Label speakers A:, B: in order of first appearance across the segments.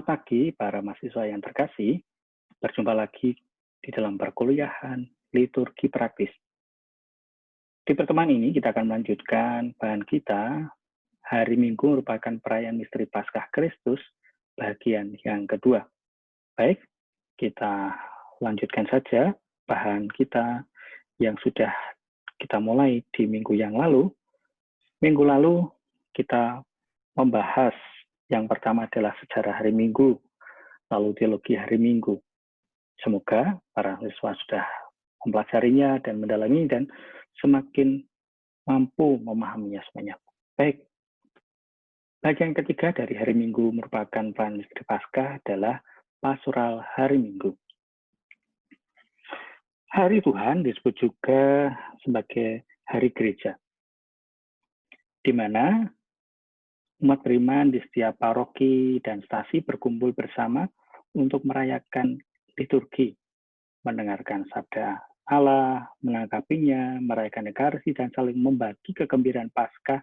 A: Selamat pagi para mahasiswa yang terkasih. Berjumpa lagi di dalam perkuliahan liturgi praktis. Di pertemuan ini kita akan melanjutkan bahan kita. Hari Minggu merupakan perayaan misteri Paskah Kristus bagian yang kedua. Baik, kita lanjutkan saja bahan kita yang sudah kita mulai di minggu yang lalu. Minggu lalu kita membahas yang pertama adalah sejarah hari Minggu, lalu teologi hari Minggu. Semoga para siswa sudah mempelajarinya dan mendalami dan semakin mampu memahaminya semuanya. Baik, bagian ketiga dari hari Minggu merupakan perayaan misteri Paskah adalah pastoral hari Minggu. Hari Tuhan disebut juga sebagai hari gereja, di mana umat beriman di setiap paroki dan stasi berkumpul bersama untuk merayakan liturgi, mendengarkan sabda Allah, menanggapinya, merayakan Ekaristi, dan saling membagi kegembiraan Paskah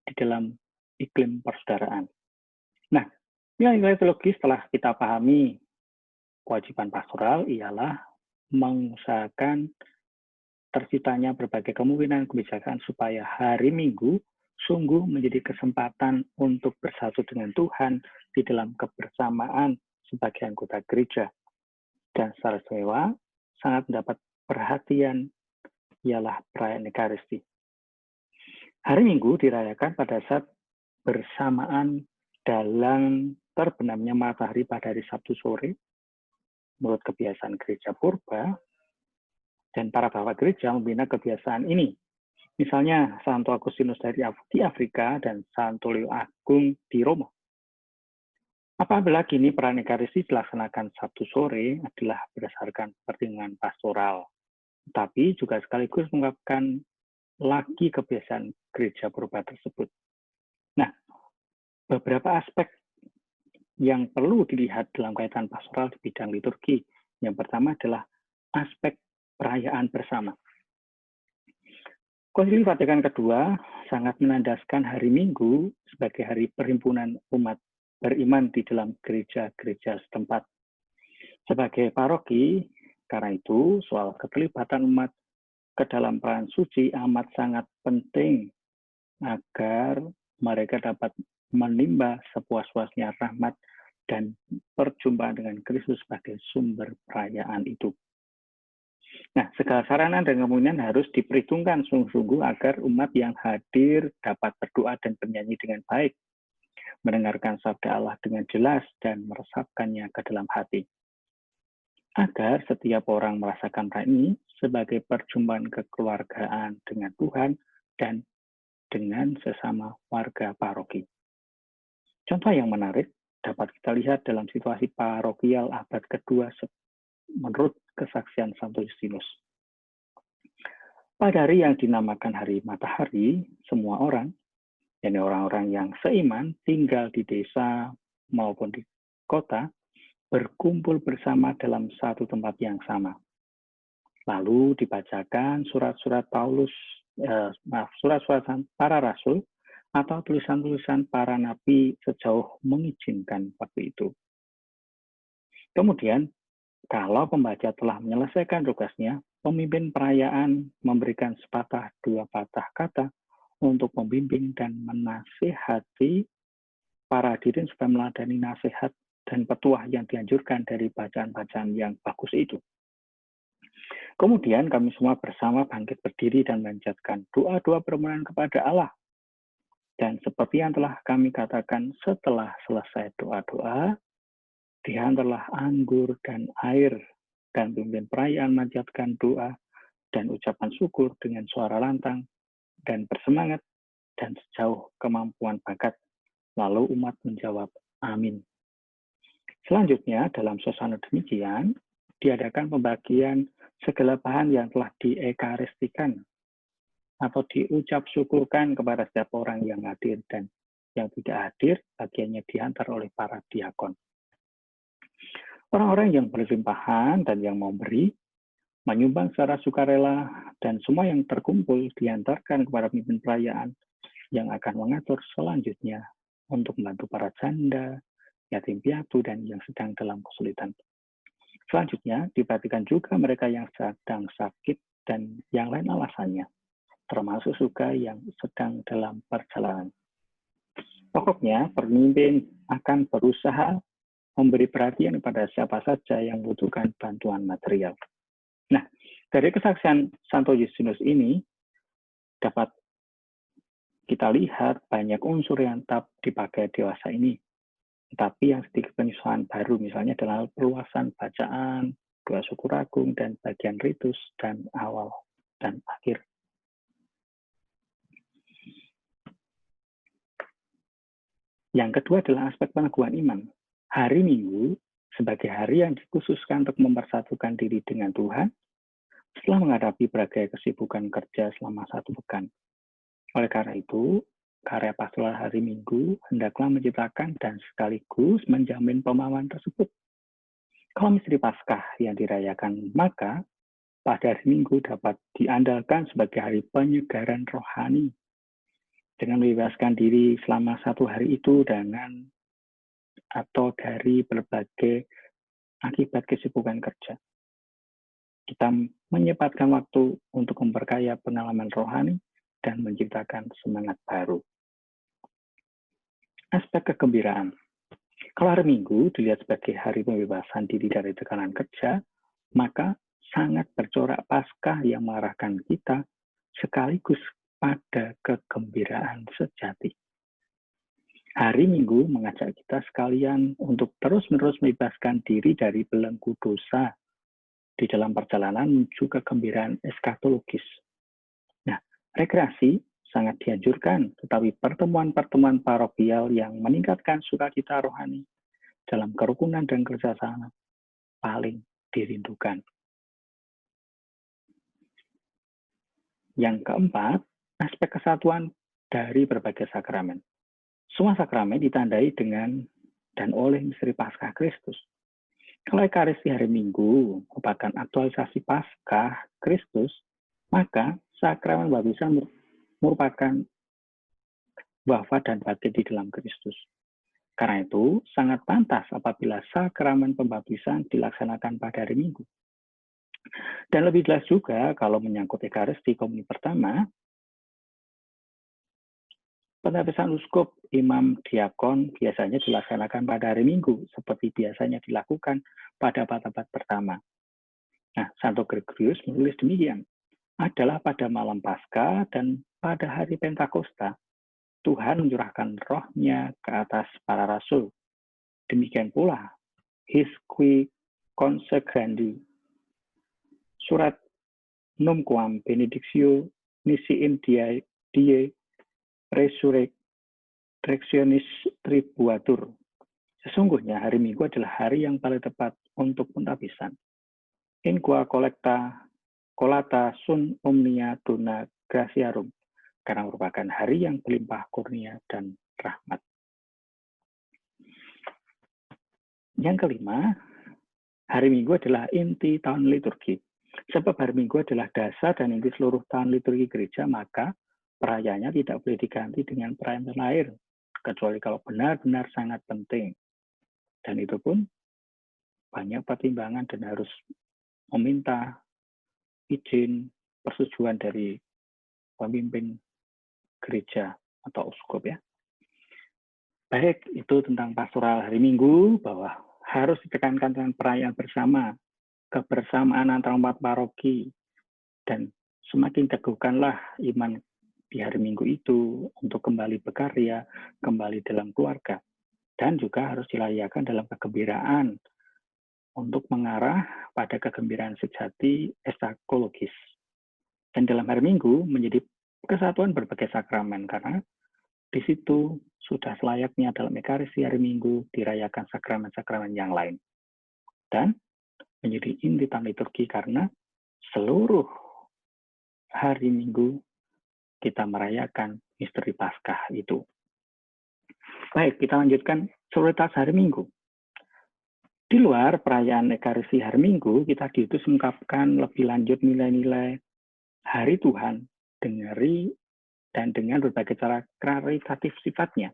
A: di dalam iklim persaudaraan. Nah, nilai-nilai teologis setelah kita pahami kewajiban pastoral ialah mengusahakan terciptanya berbagai kemungkinan kebijakan supaya hari Minggu sungguh menjadi kesempatan untuk bersatu dengan Tuhan di dalam kebersamaan sebagai anggota gereja. Dan secara istimewa sangat mendapat perhatian ialah perayaan Ekaristi. Hari Minggu dirayakan pada saat bersamaan dalam terbenamnya matahari pada hari Sabtu sore, menurut kebiasaan gereja purba, dan para bapak gereja membina kebiasaan ini. Misalnya Santo Agustinus di Afrika dan Santo Leo Agung di Roma. Apabila kini perayaan Ekaristi dilaksanakan Sabtu sore adalah berdasarkan pertimbangan pastoral, tapi juga sekaligus mengungkapkan lagi kebiasaan gereja purba tersebut. Nah, beberapa aspek yang perlu dilihat dalam kaitan pastoral di bidang liturgi. Yang pertama adalah aspek perayaan bersama. Konsili Vatikan II sangat menandaskan hari Minggu sebagai hari perhimpunan umat beriman di dalam gereja-gereja setempat. Sebagai paroki, karena itu soal keterlibatan umat ke dalam peran suci amat sangat penting agar mereka dapat menimba sepuas-puasnya rahmat dan perjumpaan dengan Kristus sebagai sumber perayaan itu. Nah, segala sarana dan kemungkinan harus diperhitungkan sungguh-sungguh agar umat yang hadir dapat berdoa dan bernyanyi dengan baik, mendengarkan sabda Allah dengan jelas dan meresapkannya ke dalam hati. Agar setiap orang merasakan perayaan ini sebagai perjumpaan kekeluargaan dengan Tuhan dan dengan sesama warga paroki. Contoh yang menarik dapat kita lihat dalam situasi parokial abad kedua menurut kesaksian Santo Justinus. Pada hari yang dinamakan hari matahari, semua orang, yakni orang-orang yang seiman tinggal di desa maupun di kota, berkumpul bersama dalam satu tempat yang sama. Lalu dibacakan surat-surat para rasul atau tulisan-tulisan para nabi sejauh mengizinkan waktu itu. Kemudian, kalau pembaca telah menyelesaikan tugasnya, pemimpin perayaan memberikan sepatah dua patah kata untuk membimbing dan menasihati para hadirin supaya meladani nasihat dan petuah yang dianjurkan dari bacaan-bacaan yang bagus itu. Kemudian kami semua bersama bangkit berdiri dan memanjatkan doa-doa permohonan kepada Allah. Dan seperti yang telah kami katakan, setelah selesai doa-doa, dihantarlah anggur dan air, dan pemimpin perayaan memanjatkan doa dan ucapan syukur dengan suara lantang dan bersemangat dan sejauh kemampuan bakat. Lalu umat menjawab, amin. Selanjutnya, dalam suasana demikian, diadakan pembagian segala bahan yang telah diekaristikan atau diucap syukurkan kepada setiap orang yang hadir dan yang tidak hadir, bagiannya diantar oleh para diakon. Orang-orang yang berlimpahan dan yang mau beri, menyumbang secara sukarela, dan semua yang terkumpul diantarkan kepada pemimpin perayaan yang akan mengatur selanjutnya untuk membantu para janda, yatim piatu, dan yang sedang dalam kesulitan. Selanjutnya, diperhatikan juga mereka yang sedang sakit dan yang lain alasannya, termasuk juga yang sedang dalam perjalanan. Pokoknya, pemimpin akan berusaha memberi perhatian kepada siapa saja yang membutuhkan bantuan material. Nah, dari kesaksian Santo Justinus ini, dapat kita lihat banyak unsur yang tetap dipakai dewasa ini. Tapi yang sedikit penyesuaian baru, misalnya dalam perluasan bacaan, doa syukur agung, dan bagian ritus, dan awal dan akhir. Yang kedua adalah aspek peneguhan iman. Hari Minggu sebagai hari yang dikhususkan untuk mempersatukan diri dengan Tuhan setelah menghadapi berbagai kesibukan kerja selama satu pekan. Oleh karena itu, karya pastoral hari Minggu hendaklah menciptakan dan sekaligus menjamin pemahaman tersebut. Kalau misteri Paskah yang dirayakan, maka pada hari Minggu dapat diandalkan sebagai hari penyegaran rohani. Dengan membebaskan diri selama satu hari itu dengan atau dari berbagai akibat kesibukan kerja. Kita menyempatkan waktu untuk memperkaya pengalaman rohani dan menciptakan semangat baru. Aspek kegembiraan. Kalau hari Minggu dilihat sebagai hari pembebasan diri dari tekanan kerja, maka sangat bercorak Paskah yang mengarahkan kita sekaligus pada kegembiraan sejati. Hari Minggu mengajak kita sekalian untuk terus-menerus membebaskan diri dari belenggu dosa di dalam perjalanan menuju kegembiraan eskatologis. Nah, rekreasi sangat dianjurkan, tetapi pertemuan-pertemuan parokial yang meningkatkan sukacita rohani dalam kerukunan dan kerjasama paling dirindukan. Yang keempat, aspek kesatuan dari berbagai sakramen. Semua sakramen ditandai dengan dan oleh misteri Paskah Kristus. Kalau Ekaristi hari Minggu merupakan aktualisasi Paskah Kristus, maka sakramen baptisan merupakan wafat dan bangkit di dalam Kristus. Karena itu, sangat pantas apabila sakramen pembaptisan dilaksanakan pada hari Minggu. Dan lebih jelas juga kalau menyangkut Ekaristi komuni pertama, pembaptisan uskup, imam, diakon biasanya dilaksanakan pada hari Minggu, seperti biasanya dilakukan pada abad-abad pertama. Nah, Santo Gregorius menulis demikian, adalah pada malam Paskah dan pada hari Pentakosta, Tuhan mencurahkan rohnya ke atas para rasul. Demikian pula, His qui consegrandi, surat numquam benedictio nisi in die resurrectionis tribuatur. Sesungguhnya hari Minggu adalah hari yang paling tepat untuk pembaptisan. In qua colata sun omnia dona gratiarum, karena merupakan hari yang berlimpah kurnia dan rahmat. Yang kelima, hari Minggu adalah inti tahun liturgi. Sebab hari Minggu adalah dasar dan inti seluruh tahun liturgi gereja, maka perayaannya tidak boleh diganti dengan perayaan lain, kecuali kalau benar-benar sangat penting. Dan itu pun banyak pertimbangan dan harus meminta izin, persetujuan dari pemimpin gereja atau uskup ya. Baik, itu tentang pastoral hari Minggu, bahwa harus ditekankan tentang perayaan bersama, kebersamaan antara umat paroki, dan semakin teguhkanlah iman di hari Minggu itu untuk kembali berkarya, kembali dalam keluarga, dan juga harus dilayakan dalam kegembiraan untuk mengarah pada kegembiraan sejati eskatologis. Dan dalam hari Minggu menjadi kesatuan berbagai sakramen, karena di situ sudah selayaknya dalam Ekaristi hari Minggu dirayakan sakramen-sakramen yang lain. Dan menjadi inti tahun liturgi karena seluruh hari Minggu kita merayakan misteri Paskah itu. Baik, kita lanjutkan prioritas hari Minggu. Di luar perayaan Ekaristi hari Minggu, kita diutus mengungkapkan lebih lanjut nilai-nilai hari Tuhan dengan berbagai cara karitatif sifatnya,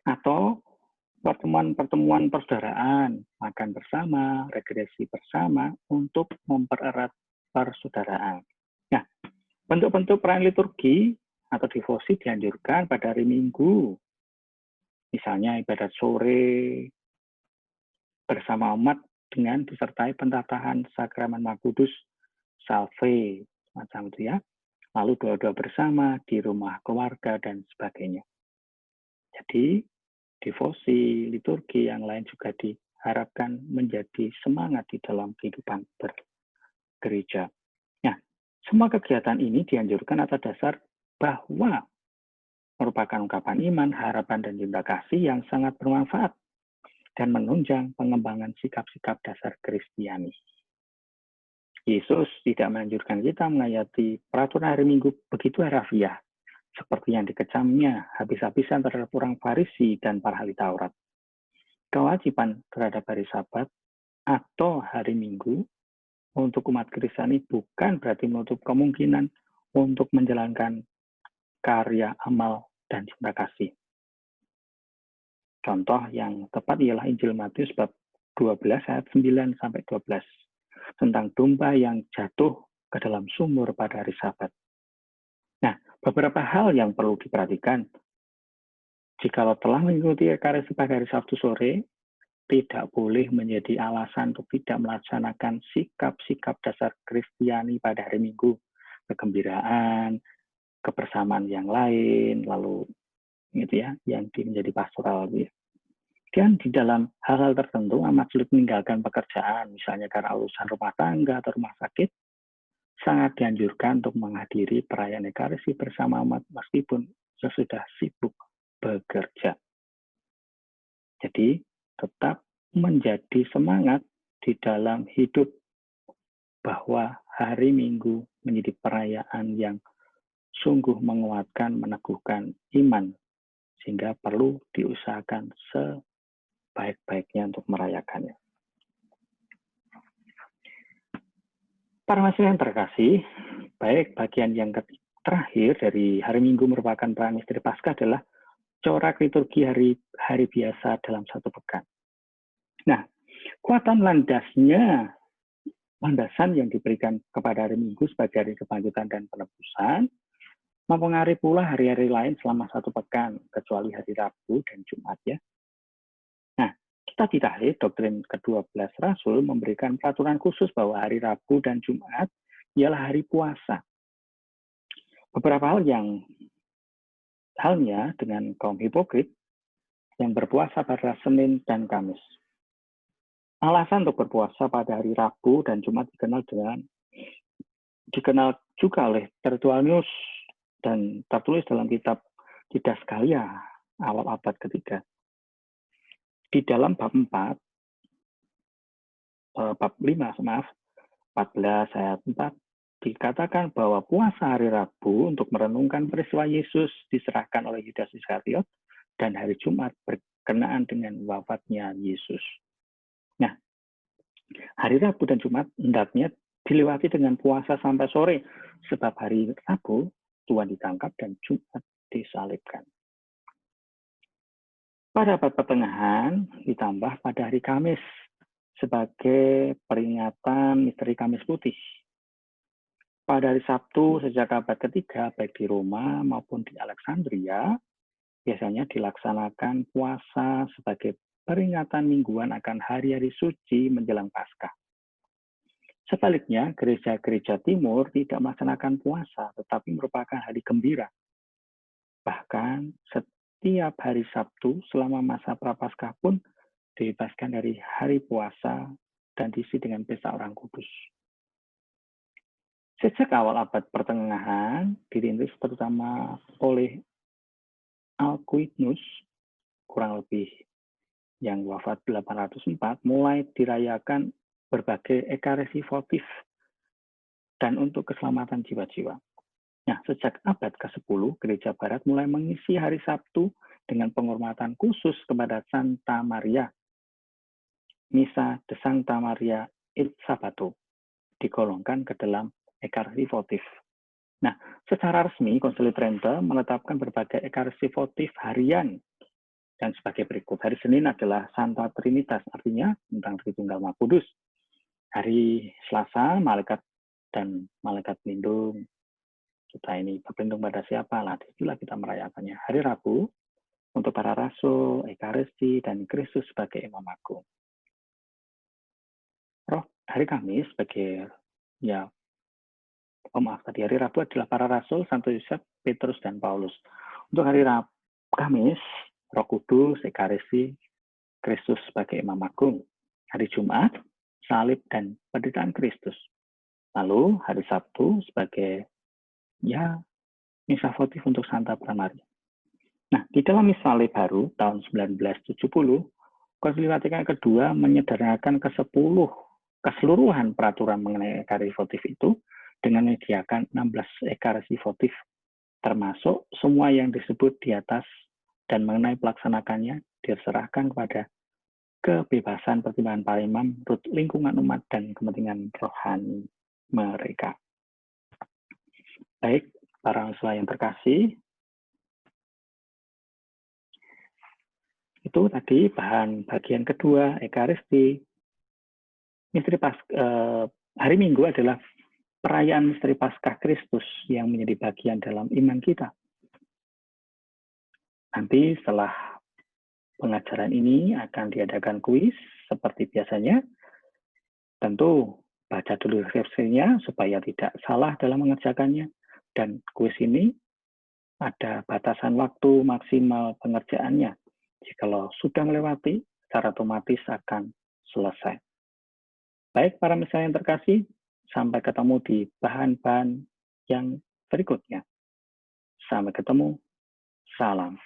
A: atau pertemuan-pertemuan persaudaraan, makan bersama, rekreasi bersama untuk mempererat persaudaraan. Nah, bentuk-bentuk perayaan liturgi atau devosi dianjurkan pada hari Minggu. Misalnya ibadat sore bersama umat dengan disertai pentatahan sakramen Maha Kudus, salve, macam itu ya. Lalu doa-doa bersama di rumah keluarga dan sebagainya. Jadi, devosi, liturgi yang lain juga diharapkan menjadi semangat di dalam kehidupan bergereja. Nah, semua kegiatan ini dianjurkan atas dasar bahwa merupakan ungkapan iman, harapan, dan cinta kasih yang sangat bermanfaat dan menunjang pengembangan sikap-sikap dasar Kristiani. Yesus tidak menganjurkan kita mengayati peraturan hari Minggu begitu harafiah, seperti yang dikecamnya habis-habisan terhadap orang Farisi dan para ahli Taurat. Kewajiban terhadap hari Sabat atau hari Minggu untuk umat Kristiani bukan berarti menutup kemungkinan untuk menjalankan karya, amal, dan cinta kasih. Contoh yang tepat ialah Injil Matius bab 12 ayat 9 sampai 12 tentang domba yang jatuh ke dalam sumur pada hari Sabat. Nah, beberapa hal yang perlu diperhatikan. Jikalau telah mengikuti Ekaristi pada hari Sabtu sore, tidak boleh menjadi alasan untuk tidak melaksanakan sikap-sikap dasar Kristiani pada hari Minggu. Kegembiraan, kebersamaan yang lain, lalu gitu ya, yang menjadi pastoral. Ya. Dan di dalam hal-hal tertentu amat sulit meninggalkan pekerjaan, misalnya karena urusan rumah tangga atau rumah sakit, sangat dianjurkan untuk menghadiri perayaan Ekaristi bersama umat meskipun sesudah sibuk bekerja. Jadi, tetap menjadi semangat di dalam hidup bahwa hari Minggu menjadi perayaan yang sungguh menguatkan, meneguhkan iman, sehingga perlu diusahakan sebaik-baiknya untuk merayakannya. Para mahasiswa yang terkasih, baik bagian yang terakhir dari hari Minggu merupakan perayaan misteri Paskah adalah corak liturgi hari biasa dalam satu pekan. Nah, kekuatan landasan yang diberikan kepada hari Minggu sebagai hari kebangkitan dan penebusan, mempengaruhi pula hari-hari lain selama satu pekan, kecuali hari Rabu dan Jumat ya. Nah, kita didahului doktrin ke-12 Rasul memberikan peraturan khusus bahwa hari Rabu dan Jumat ialah hari puasa. Beberapa halnya dengan kaum hipokrit yang berpuasa pada Senin dan Kamis. Alasan untuk berpuasa pada hari Rabu dan Jumat dikenal juga oleh Tertullianus dan tertulis dalam kitab Didaskalia awal abad ketiga. Di dalam bab 14 ayat 4 dikatakan bahwa puasa hari Rabu untuk merenungkan peristiwa Yesus diserahkan oleh Yudas Iskariot dan hari Jumat berkenaan dengan wafatnya Yesus. Nah, hari Rabu dan Jumat hendaknya dilewati dengan puasa sampai sore, sebab hari Rabu Tuhan ditangkap dan Jumat disalibkan. Pada abad pertengahan ditambah pada hari Kamis sebagai peringatan misteri Kamis Putih. Pada hari Sabtu sejak abad ketiga, baik di Roma maupun di Alexandria, biasanya dilaksanakan puasa sebagai peringatan mingguan akan hari-hari suci menjelang Paskah. Sebaliknya, gereja-gereja timur tidak melaksanakan puasa, tetapi merupakan hari gembira. Bahkan setiap hari Sabtu selama masa Prapaskah pun dibebaskan dari hari puasa dan diisi dengan pesta orang kudus. Sejak awal abad pertengahan, dirintis terutama oleh Alcuinus, kurang lebih yang wafat 804, mulai dirayakan berbagai ekaristi votif dan untuk keselamatan jiwa-jiwa. Nah, sejak abad ke-10, Gereja Barat mulai mengisi hari Sabtu dengan penghormatan khusus kepada Santa Maria. Misa de Santa Maria il Sabato digolongkan ke dalam ekaristi votif. Nah, secara resmi Konsili Trento menetapkan berbagai ekaristi votif harian dan sebagai berikut. Hari Senin adalah Santa Trinitas, artinya tentang Tritunggal Maha Kudus. Hari Selasa, malaikat dan malaikat pelindung. Kita ini berlindung pada siapa? Lah, disitulah kita merayakannya. Hari Rabu, untuk para rasul, Ekaristi, dan Kristus sebagai Imam Agung. Hari Kamis sebagai hari Rabu adalah para rasul, Santo Yosef, Petrus, dan Paulus. Untuk hari Kamis, Roh Kudus, Ekaristi, Kristus sebagai Imam Agung. Hari Jumat, salib dan penderitaan Kristus. Lalu hari Sabtu sebagai misa votif untuk Santa Pramari. Nah, di dalam misa baru tahun 1970, Konsili Vatikan kedua menyederhanakan keseluruhan peraturan mengenai ekaristi votif itu dengan menyediakan 16 ekaristi votif, termasuk semua yang disebut di atas, dan mengenai pelaksanakannya diserahkan kepada kebebasan pertimbangan para imam, lingkungan umat, dan kepentingan rohani mereka. Baik, para mahasiswa yang terkasih, itu tadi bagian kedua Ekaristi. Misteri hari Minggu adalah perayaan misteri Paskah Kristus yang menjadi bagian dalam iman kita. Nanti setelah pengajaran ini akan diadakan kuis seperti biasanya. Tentu baca dulu skripsinya supaya tidak salah dalam mengerjakannya. Dan kuis ini ada batasan waktu maksimal pengerjaannya. Jikalau sudah melewati, secara otomatis akan selesai. Baik para mahasiswa yang terkasih, sampai ketemu di bahan-bahan yang berikutnya. Sampai ketemu, salam.